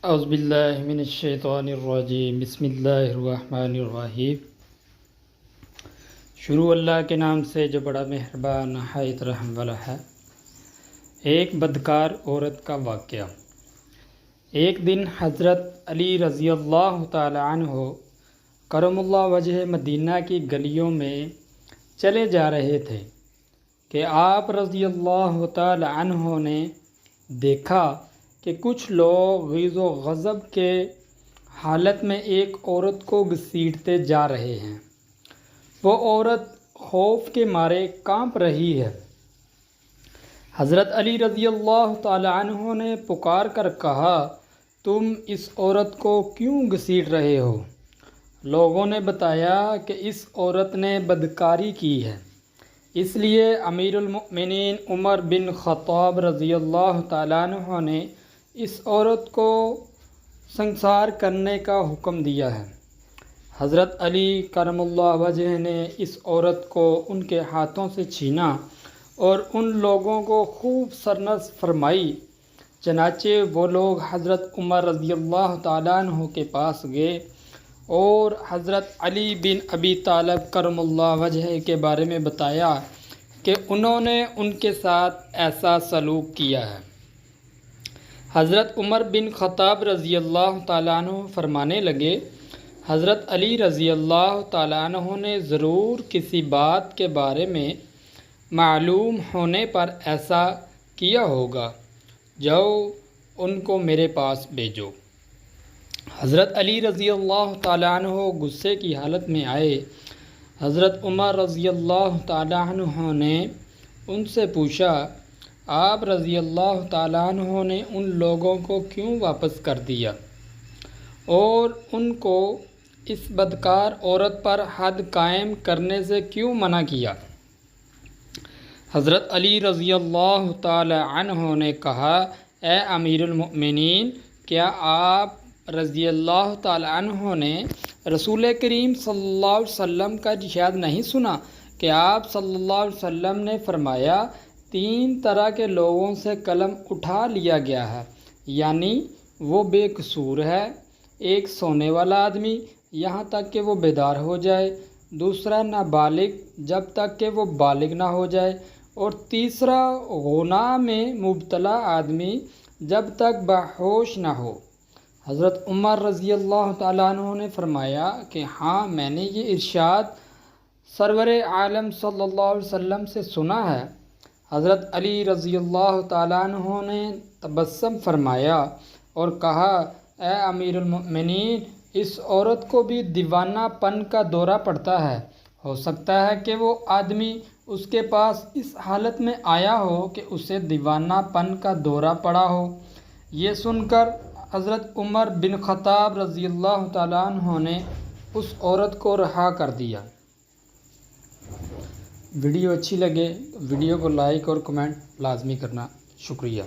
اعوذ باللہ من الشیطان الرجیم بسم اللہ الرحمن الرحیم۔ شروع اللہ کے نام سے جو بڑا مہربان نہایت رحم والا ہے۔ ایک بدکار عورت کا واقعہ۔ ایک دن حضرت علی رضی اللہ تعالی عنہ کرم اللہ وجہ مدینہ کی گلیوں میں چلے جا رہے تھے کہ آپ رضی اللہ تعالی عنہ نے دیکھا کہ کچھ لوگ غیظ و غضب کے حالت میں ایک عورت کو گھسیٹتے جا رہے ہیں۔ وہ عورت خوف کے مارے کانپ رہی ہے۔ حضرت علی رضی اللہ تعالی عنہ نے پکار کر کہا، تم اس عورت کو کیوں گھسیٹ رہے ہو؟ لوگوں نے بتایا کہ اس عورت نے بدکاری کی ہے، اس لیے امیر المؤمنین عمر بن خطاب رضی اللہ تعالیٰ عنہ نے اس عورت کو سنسار کرنے کا حکم دیا ہے۔ حضرت علی کرم اللہ وجہ نے اس عورت کو ان کے ہاتھوں سے چھینا اور ان لوگوں کو خوب سرنس فرمائی۔ چنانچہ وہ لوگ حضرت عمر رضی اللہ تعالیٰ عنہ کے پاس گئے اور حضرت علی بن ابی طالب کرم اللہ وجہ کے بارے میں بتایا کہ انہوں نے ان کے ساتھ ایسا سلوک کیا ہے۔ حضرت عمر بن خطاب رضی اللہ تعالیٰ عنہ فرمانے لگے، حضرت علی رضی اللہ تعالیٰ عنہ نے ضرور کسی بات کے بارے میں معلوم ہونے پر ایسا کیا ہوگا، جاؤ ان کو میرے پاس بھیجو۔ حضرت علی رضی اللہ تعالیٰ عنہ غصے کی حالت میں آئے۔ حضرت عمر رضی اللہ تعالیٰ عنہ نے ان سے پوچھا، آپ رضی اللہ تعالیٰ عنہ نے ان لوگوں کو کیوں واپس کر دیا اور ان کو اس بدکار عورت پر حد قائم کرنے سے کیوں منع کیا؟ حضرت علی رضی اللہ تعالیٰ عنہ نے کہا، اے امیر المؤمنین، کیا آپ رضی اللہ تعالیٰ عنہ نے رسول کریم صلی اللہ علیہ وسلم کا ارشاد نہیں سنا کہ آپ صلی اللہ علیہ وسلم نے فرمایا، 3 طرح کے لوگوں سے قلم اٹھا لیا گیا ہے، یعنی وہ بے قصور ہے، ایک سونے والا آدمی یہاں تک کہ وہ بیدار ہو جائے، دوسرا نابالغ جب تک کہ وہ بالغ نہ ہو جائے، اور تیسرا گناہ میں مبتلا آدمی جب تک باہوش نہ ہو۔ حضرت عمر رضی اللہ تعالیٰ عنہ نے فرمایا کہ ہاں، میں نے یہ ارشاد سرور عالم صلی اللہ علیہ وسلم سے سنا ہے۔ حضرت علی رضی اللہ تعالیٰ عنہ نے تبسم فرمایا اور کہا، اے امیر المؤمنین، اس عورت کو بھی دیوانہ پن کا دورہ پڑتا ہے، ہو سکتا ہے کہ وہ آدمی اس کے پاس اس حالت میں آیا ہو کہ اسے دیوانہ پن کا دورہ پڑا ہو۔ یہ سن کر حضرت عمر بن خطاب رضی اللہ تعالیٰ عنہ نے اس عورت کو رہا کر دیا۔ ویڈیو اچھی لگے ویڈیو کو لائک اور کمنٹ لازمی کرنا۔ شکریہ۔